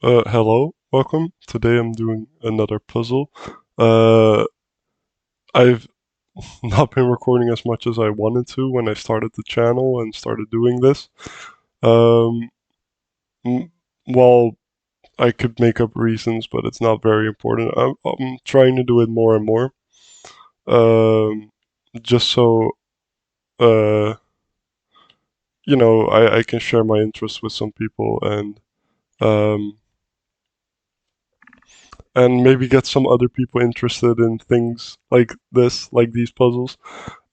Hello, welcome. Today I'm doing another puzzle. Uh, I've not been recording as much as I wanted to when I started the channel and started doing this. Um, m- well, I could make up reasons, but it's not very important. I'm trying to do it more and more. Um, just so, uh, I can share my interests with some people um, and maybe get some other people interested in things like this, like these puzzles.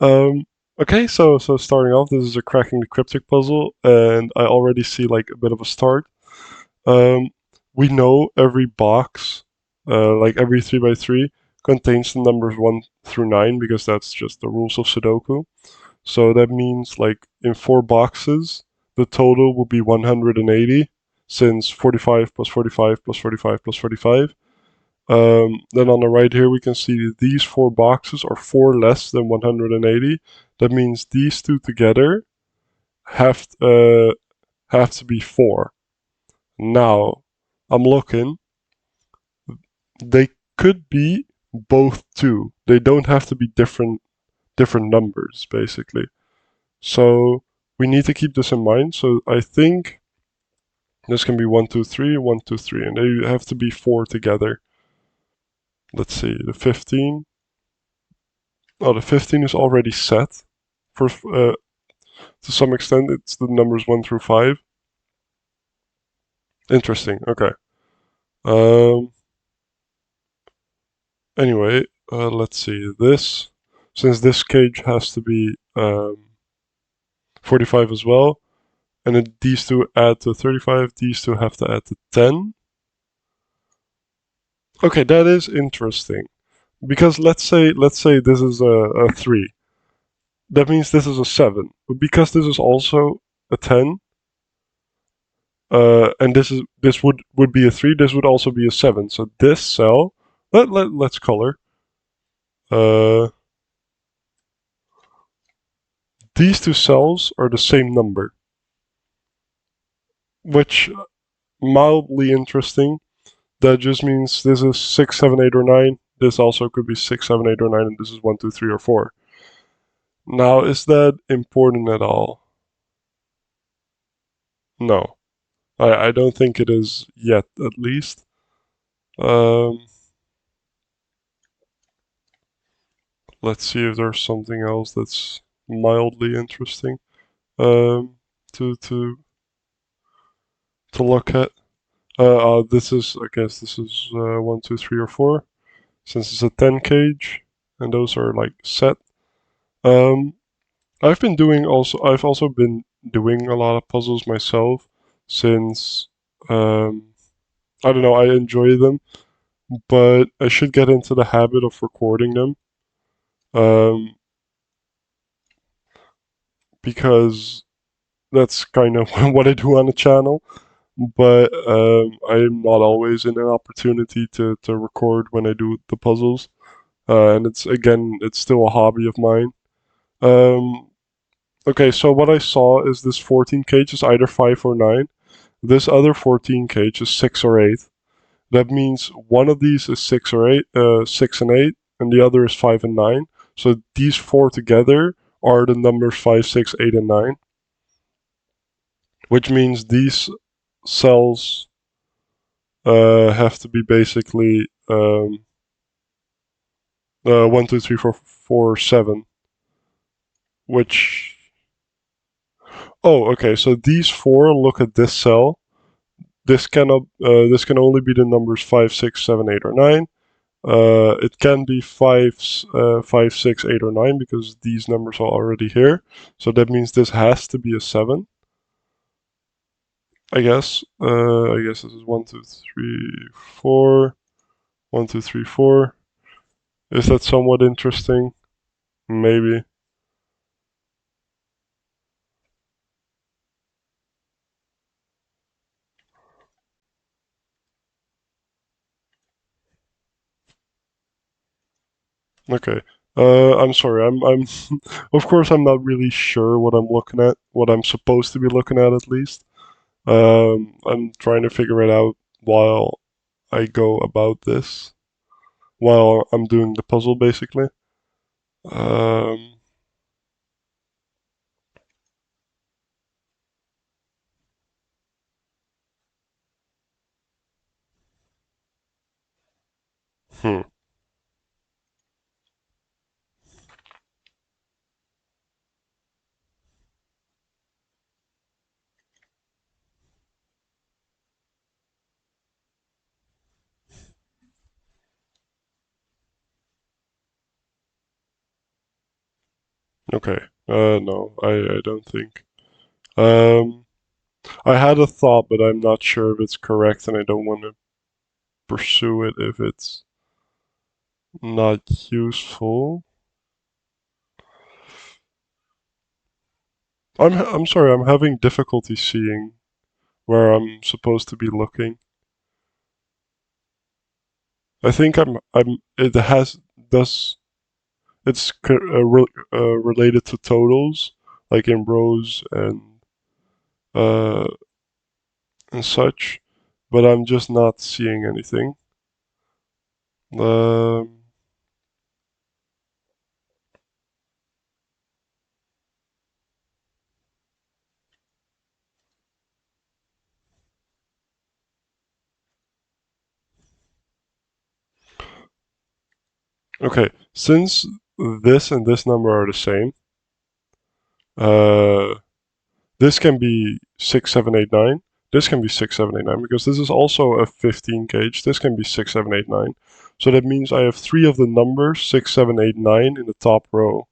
Um, okay, so starting off, this is a cracking the cryptic puzzle, and I already see like a bit of a start. Um, we know every box, like every 3 by 3, contains the numbers 1 through 9 because that's just the rules of Sudoku. So that means like in 4 boxes, the total will be 180, since 45 plus 45 plus 45 plus 45. Then on the right here, we can see that these 4 boxes are 4 less than 180. That means these two together have have to be 4. Now, I'm looking. They could be both 2. They don't have to be different numbers, basically. So we need to keep this in mind. So I think this can be 1, 2, 3, 1, 2, 3, and they have to be 4 together. Let's see, the 15. Oh, the 15 is already set for to some extent. It's the numbers 1 through 5. Interesting. Okay. Um. Anyway, let's see this. Since this cage has to be 45 as well, and then these two add to 35. These two have to add to 10. Okay, that is interesting because let's say this is a 3. That means this is a 7. But because this is also a 10, and this would be a 3. This would also be a 7. So this cell, let's color. Uh, these two cells are the same number, which mildly interesting. That just means this is 6, 7, 8, or 9. This also could be 6, 7, 8, or 9, and this is 1, 2, 3, or 4. Now, is that important at all? No, I don't think it is yet, at least. Um, let's see if there's something else that's mildly interesting. Um, to to to look at. This is, I guess, this is 1, 2, 3, or 4, since it's a 10 cage, and those are like set. Um, I've also been doing a lot of puzzles myself, since um, I don't know, I enjoy them, but I should get into the habit of recording them. Um, because that's kind of what I do on the channel. But I'm not always in an opportunity to record when I do the puzzles. And it's still a hobby of mine. Um, okay, so what I saw is this 14 cage is either 5 or 9. This other 14 cage is 6 or 8. That means one of these is 6 or 8, 6 and 8, and the other is 5 and 9. So these 4 together are the numbers 5, 6, 8, and 9, which means these cells have to be basically 1, 2, 3, 4, 4, 7. Which, oh, okay. So these 4 look at this cell. This can only be the numbers 5, 6, 7, 8, or 9. It can be 5, 5, 6, 8, or 9 because these numbers are already here. So that means this has to be a 7. I guess. I guess this is 1, 2, 3, 4. 1, 2, 3, 4. Is that somewhat interesting? Maybe. Okay. I'm sorry. I'm. Of course, I'm not really sure what I'm looking at. What I'm supposed to be looking at least. I'm trying to figure it out while I go about this, while I'm doing the puzzle, basically. Um, hmm. Okay. No, I don't think. Um, I had a thought, but I'm not sure if it's correct, and I don't want to pursue it if it's not useful. I'm sorry, I'm having difficulty seeing where I'm supposed to be looking. I think it has does it's related to totals, like in rows uh and such, but I'm just not seeing anything. Um, okay, since this and this number are the same, uh, this can be 6, 7, 8, 9. This can be 6, 7, 8, 9 because this is also a 15 gauge. This can be 6, 7, 8, 9. So that means I have three of the numbers 6, 7, 8, 9 in the top row.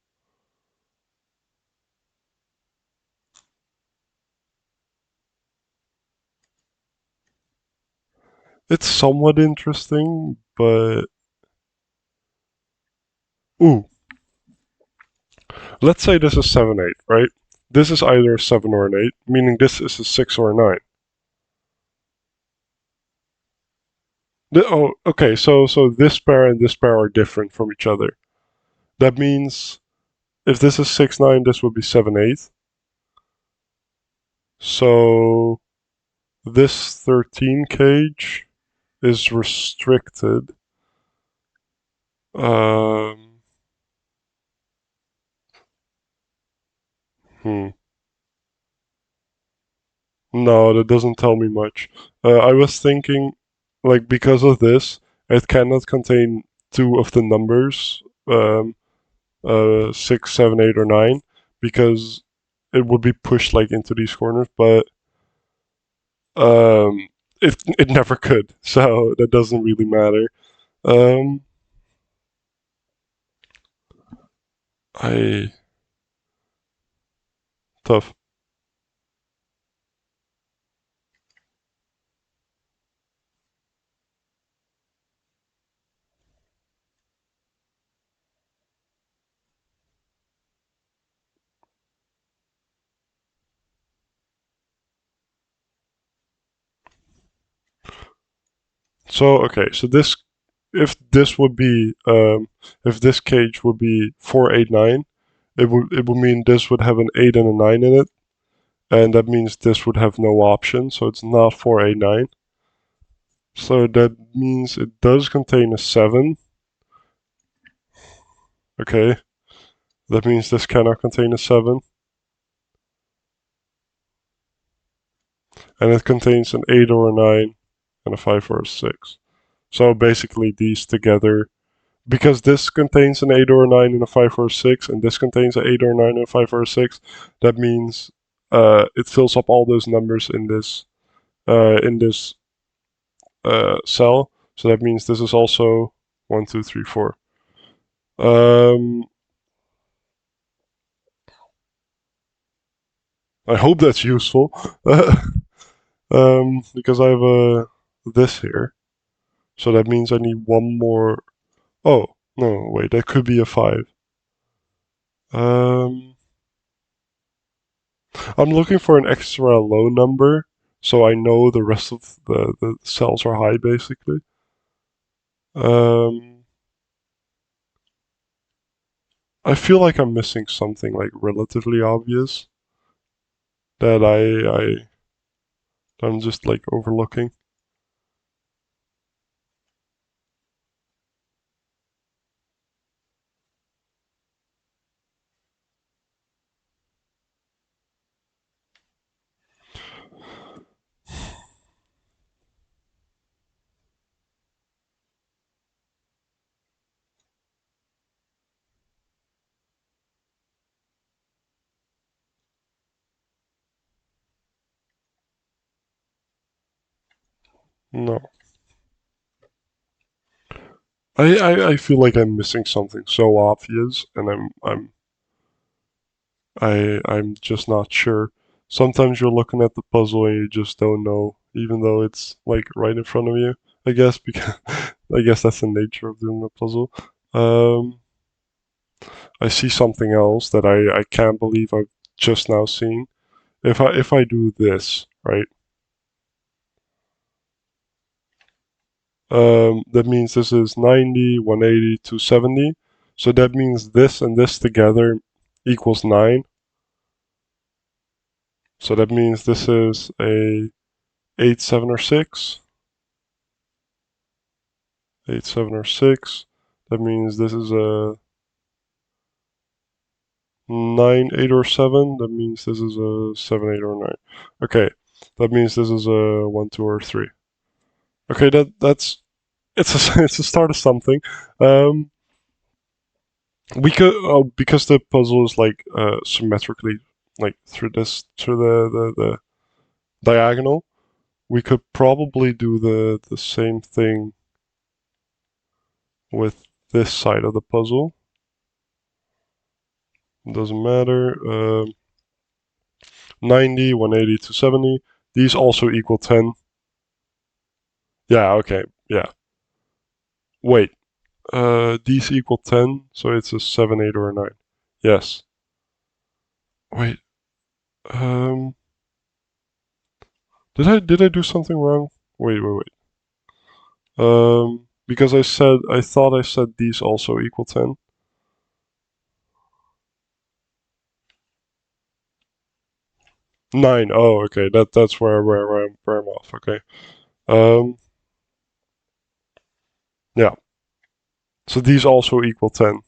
It's somewhat interesting, but ooh, let's say this is 7, 8, right? This is either a 7 or an 8, meaning this is a 6 or a 9. Oh, okay, so this pair and this pair are different from each other. That means if this is 6, 9, this would be 7, 8. So this 13 cage is restricted. Um, hmm. No, that doesn't tell me much. I was thinking, like, because of this, it cannot contain two of the numbers, 6, 7, 8, or 9, because it would be pushed, like, into these corners, but um, it never could, so that doesn't really matter. Um, I tough. So okay, so this if this would be if this cage would be 489, it would mean this would have an 8 and a 9 in it, and that means this would have no option, so it's not 489. So that means it does contain a 7. Okay, that means this cannot contain a 7, and it contains an 8 or a 9 and a 5 or a 6. So basically these together, because this contains an 8 or a 9 and a 5 or a 6, and this contains an 8 or a 9 and a 5 or a 6, that means it fills up all those numbers in this cell. So that means this is also 1, 2, 3, 4. Um, I hope that's useful. Because I have this here. So that means I need one more. Oh, no, wait, that could be a 5. Um, I'm looking for an extra low number so I know the rest of the cells are high, basically. Um, I feel like I'm missing something like relatively obvious that I'm just like overlooking. No. I feel like I'm missing something so obvious, and I'm just not sure. Sometimes you're looking at the puzzle and you just don't know, even though it's like right in front of you. I guess because I guess that's the nature of doing a puzzle. Um, I see something else that I can't believe I've just now seen. If I do this, right? That means this is 90, 180, 270. So that means this and this together equals 9. So that means this is a 8, 7, or 6. 8, 7, or 6. That means this is a 9, 8, or 7. That means this is a 7, 8, or 9. Okay, that means this is a 1, 2, or 3. Okay, that's it's a it's a start of something. Um, we could because the puzzle is like symmetrically like through the diagonal. We could probably do the same thing with this side of the puzzle. Doesn't matter. 90, 180, 270. These also equal 10. Yeah, okay. Yeah. Wait. These equal 10, so it's a 7, 8, or a 9. Yes. Wait. Um, did I do something wrong? Wait. Because I thought I said these also equal 10. 9. Oh, okay. That's where I'm off. Okay. Um, yeah. So these also equal 10.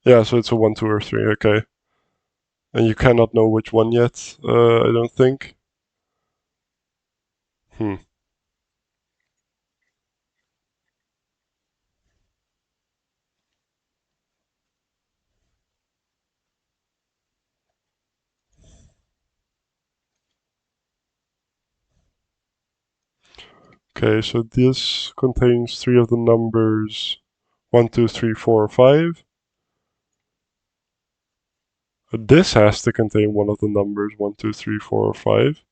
Yeah, so it's a 1, 2, or 3. Okay. And you cannot know which one yet, I don't think. Hmm. Okay, so this contains three of the numbers 1, 2, 3, 4, 5. This has to contain one of the numbers 1, 2, 3, 4, or 5.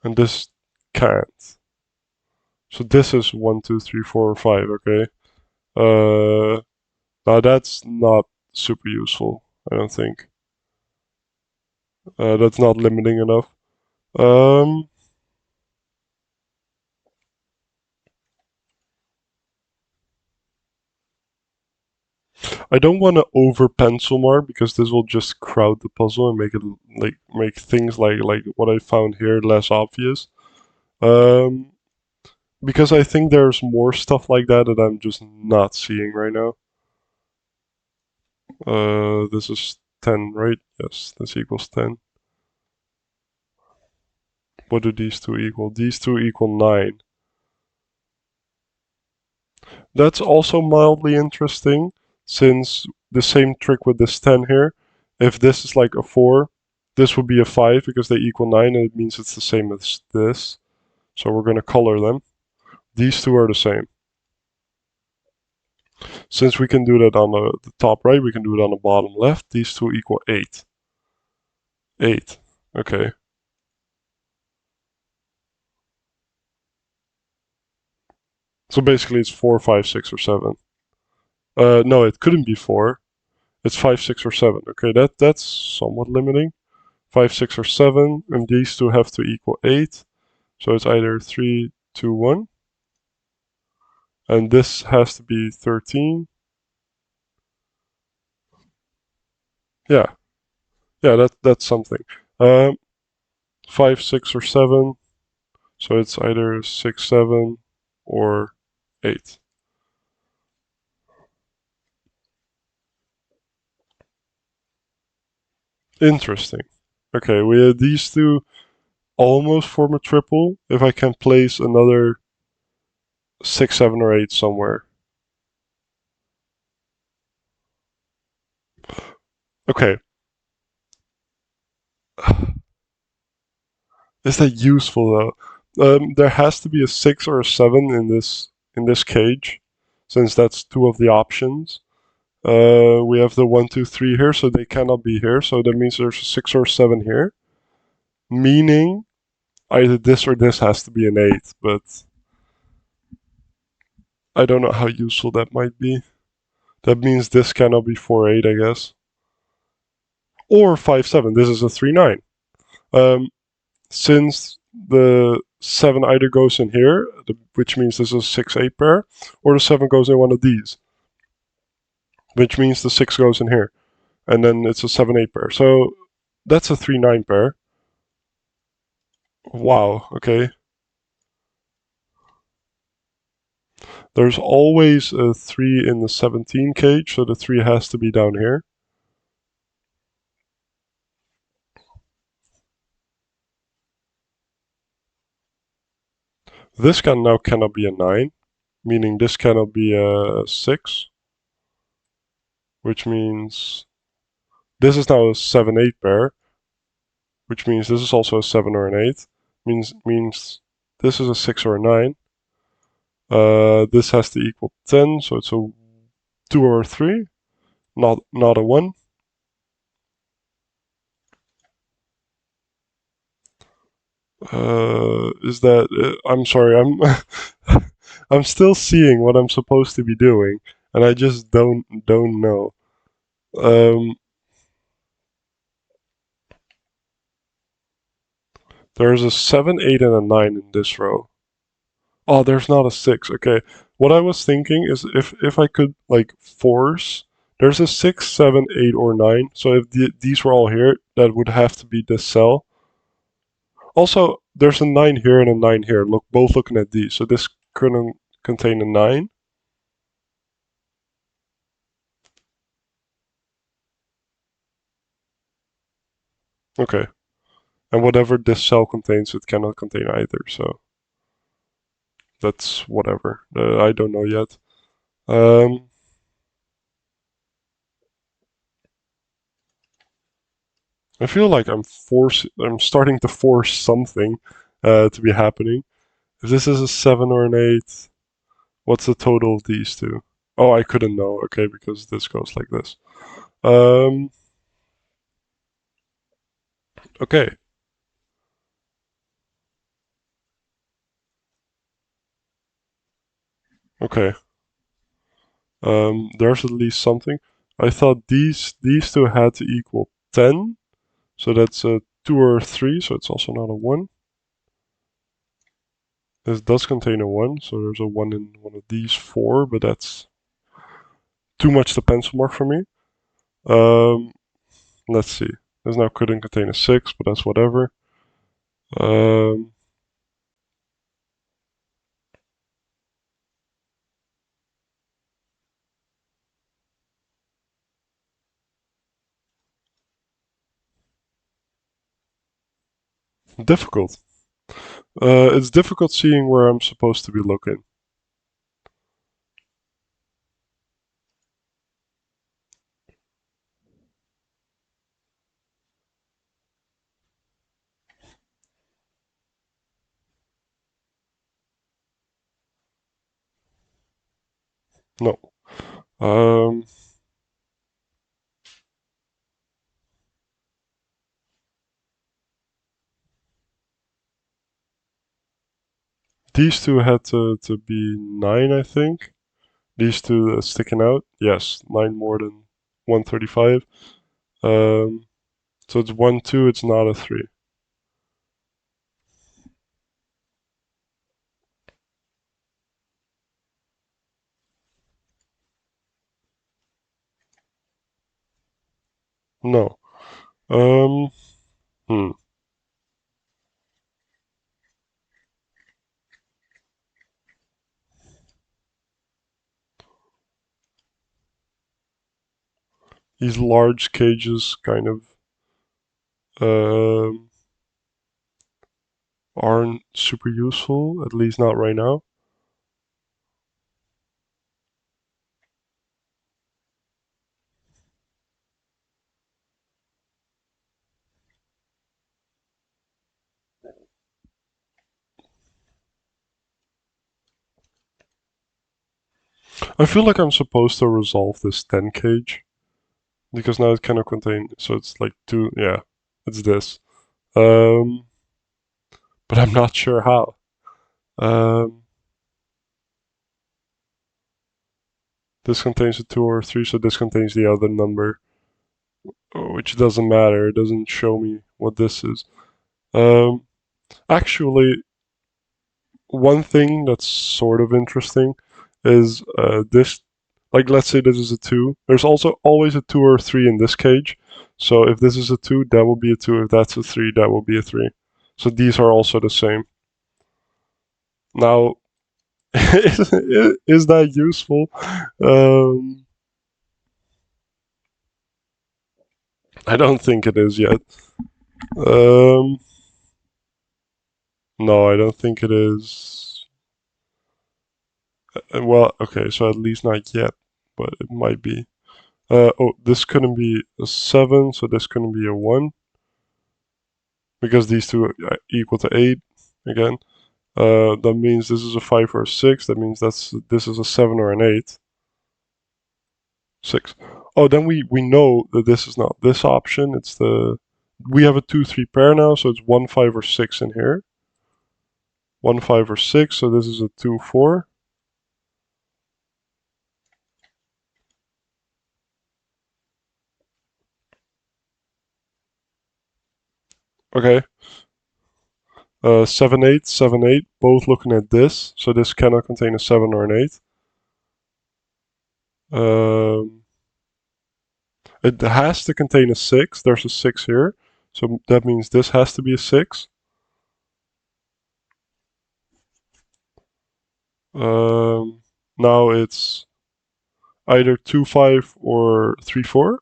And this can't. So this is 1, 2, 3, 4, or 5, okay? Now that's not super useful, I don't think. That's not limiting enough. Um, I don't want to over pencil mark because this will just crowd the puzzle and make it like make things like what I found here less obvious. Um, because I think there's more stuff like that that I'm just not seeing right now. This is 10, right? Yes, this equals 10. What do these two equal? These two equal 9. That's also mildly interesting, since the same trick with this 10 here. If this is like a 4, this would be a 5 because they equal 9, and it means it's the same as this. So we're going to color them. These two are the same. Since we can do that on the top right, we can do it on the bottom left. These two equal 8. 8. Okay. So basically it's 4, 5, 6, or 7. No, it couldn't be 4. It's 5, 6, or 7. Okay, that's somewhat limiting. 5, 6, or 7, and these two have to equal 8. So it's either 3, 2, 1. And this has to be 13. Yeah, yeah, that's something. Um, 5, 6, or 7. So it's either 6, 7, or 8. Interesting. Okay, we had these two almost form a triple if I can place another 6, 7, or 8 somewhere. Okay, Is that useful though? There has to be a 6 or a 7 in this cage, since that's two of the options. We have the 1, 2, 3 here, so they cannot be here. So that means there's a 6 or 7 here, meaning either this or this has to be an 8. But I don't know how useful that might be. That means this cannot be 4, 8, I guess, or 5, 7. This is a 3, 9. Um, since the 7 either goes in here, which means this is a 6, 8 pair, or the 7 goes in one of these, which means the 6 goes in here. And then it's a 7, 8 pair. So that's a 3, 9 pair. Wow, okay. There's always a 3 in the 17 cage, so the 3 has to be down here. This now cannot be a 9, meaning this cannot be a 6, which means this is now a 7, 8 pair, which means this is also a 7 or an 8. Means this is a 6 or a 9. This has to equal 10, so it's a 2 or a 3, not a 1. Is that... I'm sorry, I'm still seeing what I'm supposed to be doing, and I just don't know. There's a 7, 8, and a 9 in this row. Oh, there's not a 6. Okay. What I was thinking is if I could, like, force... There's a 6, 7, 8, or 9. So if these were all here, that would have to be this cell. Also, there's a 9 here and a 9 here. Look, both looking at these. So this couldn't contain a 9. Okay. And whatever this cell contains, it cannot contain either. So that's whatever. I don't know yet. Um, I feel like I'm starting to force something to be happening. If this is a 7 or an 8, what's the total of these two? Oh, I couldn't know. Okay, because this goes like this. Um, okay. Okay. There's at least something. I thought these two had to equal 10. So that's a 2 or a 3, so it's also not a 1. This does contain a 1, so there's a 1 in one of these 4, but that's too much to pencil mark for me. Um, let's see. This now couldn't contain a 6, but that's whatever. Um, difficult. It's difficult seeing where I'm supposed to be looking. No. Um, these two had to be 9, I think. These two sticking out. Yes, 9 more than 135. Um, so it's 1, 2, it's not a 3. No. Um, hmm. These large cages kind of um, aren't super useful, at least not right now. I feel like I'm supposed to resolve this 10 cage because now it cannot contain. So it's like two. Yeah, it's this. Um, but I'm not sure how. Um, this contains a 2 or a 3, so this contains the other number, which doesn't matter. It doesn't show me what this is. Um, actually, one thing that's sort of interesting is this. Like, let's say this is a 2. There's also always a 2 or a 3 in this cage. So if this is a 2, that will be a 2. If that's a 3, that will be a 3. So these are also the same. Now, is that useful? Um, I don't think it is yet. Um, no, I don't think it is. Well, okay, so at least not yet, but it might be. Oh, this couldn't be a 7, so this couldn't be a 1, because these two are equal to 8 again. That means this is a 5 or a 6. That means this is a 7 or an 8. 6. Oh, then we know that this is not this option. It's the we have a 2-3 pair now, so it's 1 5 or 6 in here. 1 5 or 6. So this is a 2 4. Okay. 7 8 7 8. Both looking at this, so this cannot contain a 7 or an 8. It has to contain a 6. There's a 6 here, so that means this has to be a 6. Now it's either 2 5 or 3 4.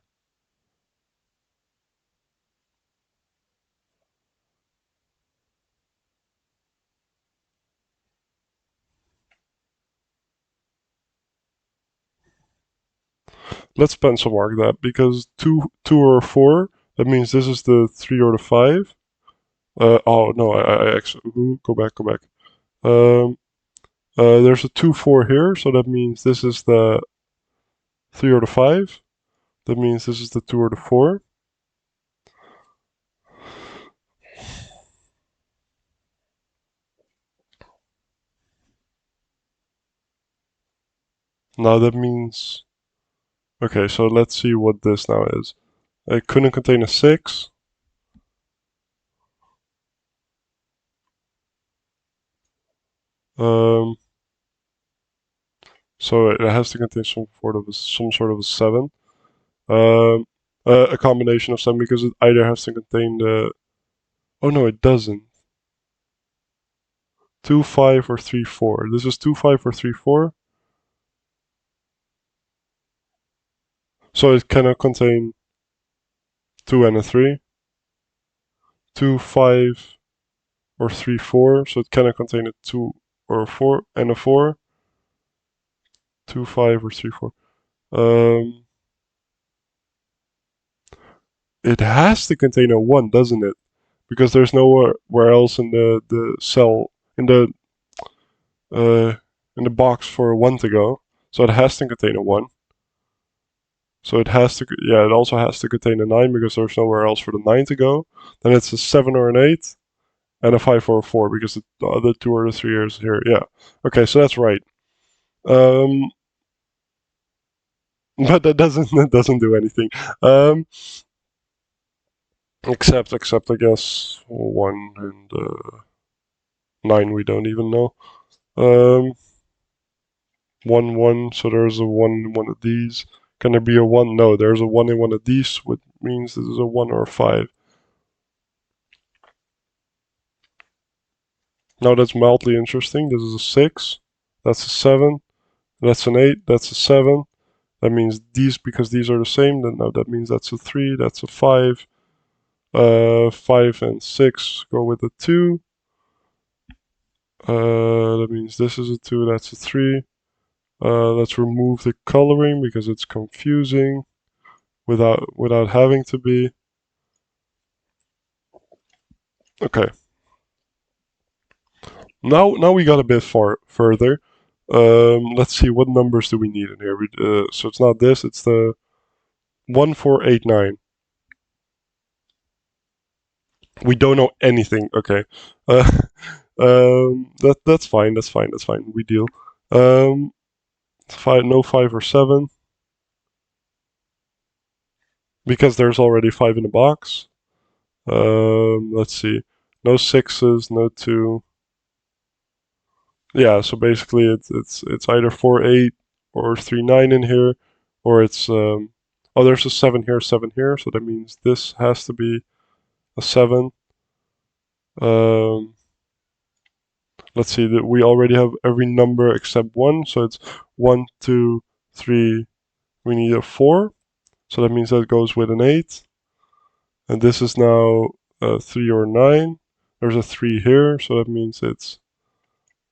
Let's pencil mark that, because 2 or 4, that means this is the 3 or the 5. Oh no, I actually go back, go back. Um, there's a 2 4 here, so that means this is the 3 or the 5. That means this is the 2 or the 4. Now that means, okay, so let's see what this now is. It couldn't contain a 6. Um, so it has to contain some sort of a 7. Um, a combination of 7, because it either has to contain the. Oh no, it doesn't. 2 5 or 3 4. This is 2 5 or 3 4. So it cannot contain 2 and a 3. 2 5 or 3 4. So it cannot contain a 2 or a 4 and a 4. 2 5 or 3 4. Um, it has to contain a 1, doesn't it? Because there's nowhere else in the cell uh, in the box for a 1 to go. So it has to contain a 1. So it has to, yeah, it also has to contain a 9, because there's nowhere else for the 9 to go. Then it's a 7 or an 8, and a 5 or a 4, because the other 2 or the 3 is here. Yeah. Okay, so that's right. Um, but that doesn't do anything. Um, except I guess 1 and 9 we don't even know. 1 1, so there's a 1 in one of these. Can there be a 1? No, there's a 1 in one of these, which means this is a 1 or a 5. Now that's mildly interesting. This is a 6. That's a 7. That's an 8. That's a 7. That means these, because these are the same, then now that means that's a 3. That's a 5. 5 and 6 go with a 2. That means this is a 2. That's a 3. Let's remove the coloring because it's confusing without having to be. Okay. Now we got a bit further. Let's see, what numbers do we need in here? So it's not this, it's the 1489. We don't know anything. Okay. Uh, that's fine. That's fine. That's fine. We deal. Um, five, no 5 or 7 because there's already 5 in the box. Let's see. No 6s, no 2. Yeah, so basically it's either 4 8 or 3 9 in here, or it's oh, there's a 7 here, 7 here, so that means this has to be a 7. Um, let's see that we already have every number except 1, so it's 1 2 3. We need a 4, so that means that goes with an 8, and this is now 3 or 9. There's a 3 here, so that means it's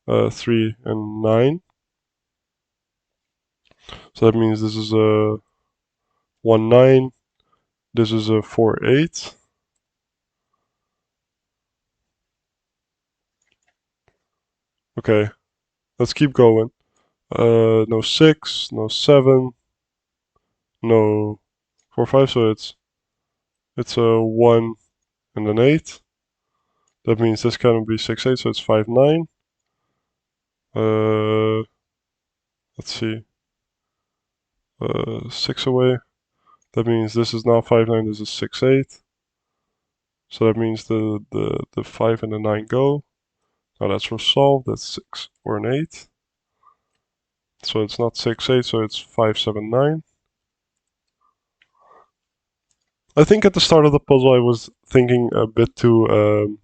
3 and 9. So that means this is a 1 9. This is a 4 8. Okay, let's keep going. No 6, no 7, no 4 5. So it's a 1 and an 8. That means this cannot be 6 8. So it's 5 9. Uh, let's see. 6 away. That means this is now 5 9. This is 6 8. So that means the 5 and the 9 go. Now that's resolved. That's 6 or an 8. So it's not 6 8. So it's 5 7 9. I think at the start of the puzzle I was thinking a bit too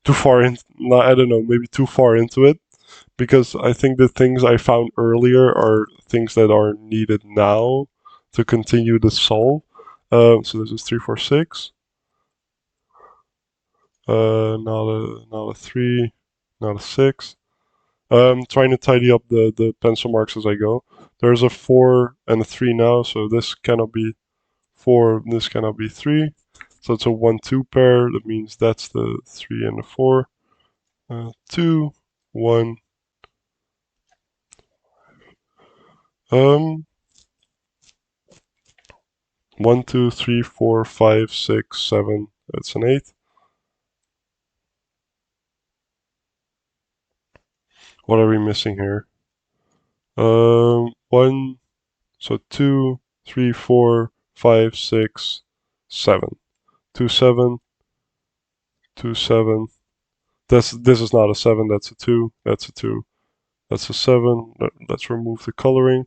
far in. I don't know, maybe too far into it, because I think the things I found earlier are things that are needed now to continue the solve. So this is 3 4 6. Not a 3, not a 6. Trying to tidy up the pencil marks as I go. There's a 4 and a 3 now, so this cannot be 4, this cannot be 3. So it's a 1 2 pair. That means that's the 3 and the 4. 2, 1. Um, 1 2 3 4 5 6 7. That's an 8. What are we missing here? 1. So 2 3 4 5 6 7. 2 7. 2 7. This is not a 7. That's a 2. That's a 2. That's a 7. Let's remove the coloring.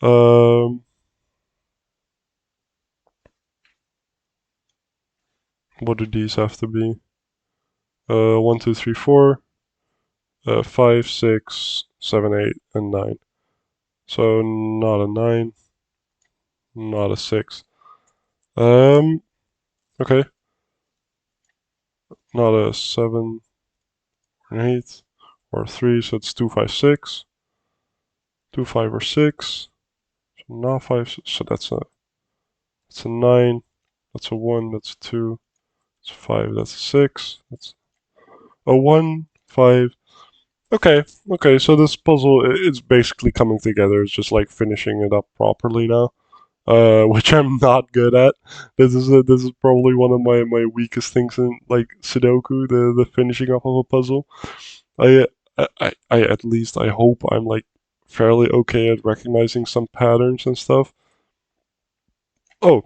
Um, what do these have to be? 1 2 3 4. 5 6 7 8 and 9. So not a 9, not a 6. Um, okay, not a 7, an 8, or 3, so it's 2 5 6. 2 5 or 6. So not 5, so that's a 9. That's a 1, that's a 2. That's a 5, that's a 6. That's a 1, 5. Okay, okay, so this puzzle is basically coming together. It's just like finishing it up properly now. Which I'm not good at. This is probably one of my weakest things in like Sudoku, the finishing up of a puzzle. I, I at least I hope I'm like fairly okay at recognizing some patterns and stuff. Oh,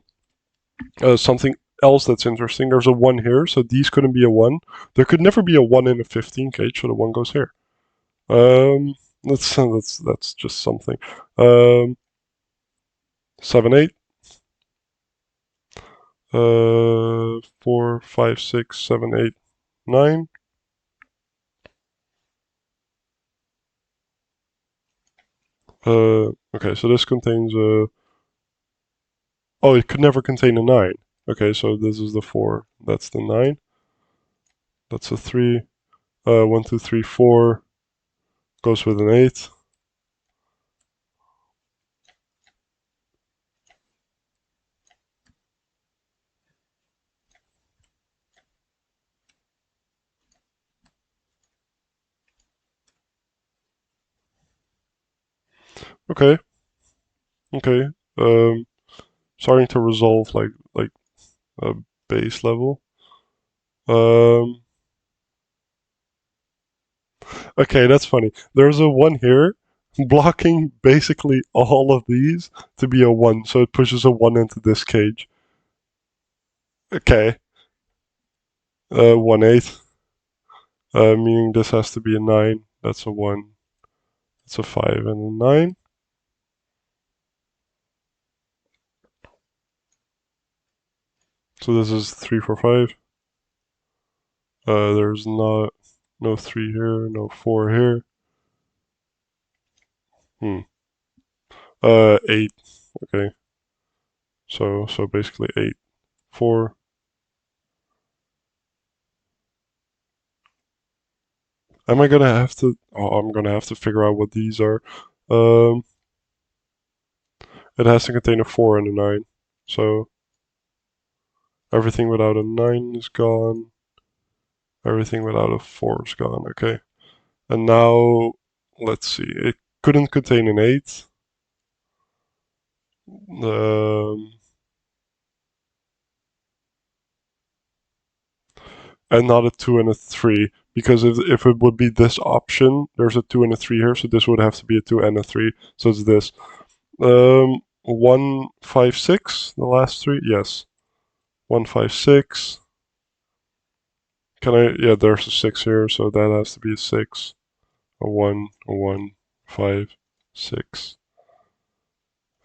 something else that's interesting. There's a 1 here, so these couldn't be a 1. There could never be a 1 in a 15 cage, so the 1 goes here. That's just something. 7 8. 4 5 6 7 8 9. Okay, so this contains a. Oh, it could never contain a 9. Okay, so this is the 4. That's the 9. That's a 3. 1 2 3 4 goes with an 8. Okay. Okay. Um, Starting to resolve like a base level. Um, okay, that's funny. There's a one here blocking basically all of these to be a one, so it pushes a one into this cage. Okay. 1/8. Meaning this has to be a 9. That's a 1. It's a 5 and a 9. So this is 3, 4, 5. There's not no 3 here, no 4 here. Hmm. 8. Okay. So basically 8, 4. Am I gonna have to? Oh, I'm gonna have to figure out what these are. Um, it has to contain a 4 and a 9. So everything without a 9 is gone. Everything without a 4 is gone. Okay. And now, let's see. It couldn't contain an 8. Um, and not a 2 and a 3. Because if it would be this option, there's a 2 and a 3 here, so this would have to be a 2 and a 3. So it's this. 1, 5, 6, the last three? Yes. 1, 5, 6. Can I? Yeah, there's a 6 here, so that has to be a 6. A 1, 5, 6.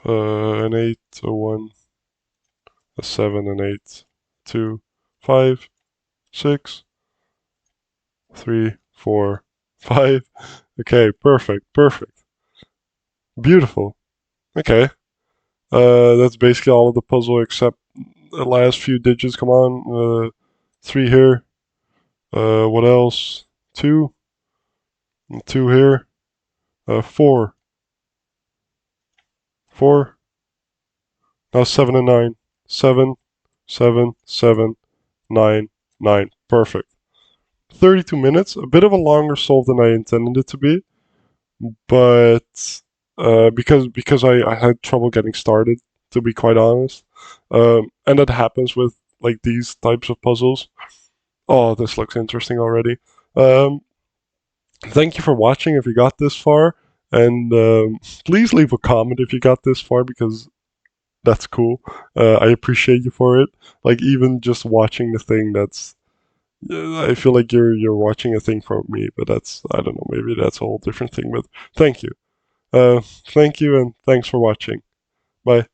An 8, a 1, a 7, an 8, 2, 5, 6, 3, 4, 5. Okay, perfect, perfect. Beautiful. Okay. That's basically all of the puzzle except the last few digits. Come on. 3 here. What else? 2. 2 here. 4. 4. Now 7 and 9. 7, 7, 7, 9, 9. Perfect. 32 minutes. A bit of a longer solve than I intended it to be. But because I had trouble getting started, to be quite honest, and that happens with like these types of puzzles. Oh, this looks interesting already. Um, Thank you for watching if you got this far, and please leave a comment if you got this far because that's cool. I appreciate you for it. Like even just watching the thing, that's I feel like you're watching a thing from me, but that's I don't know, maybe that's a whole different thing. But thank you. Thank you, and thanks for watching. Bye.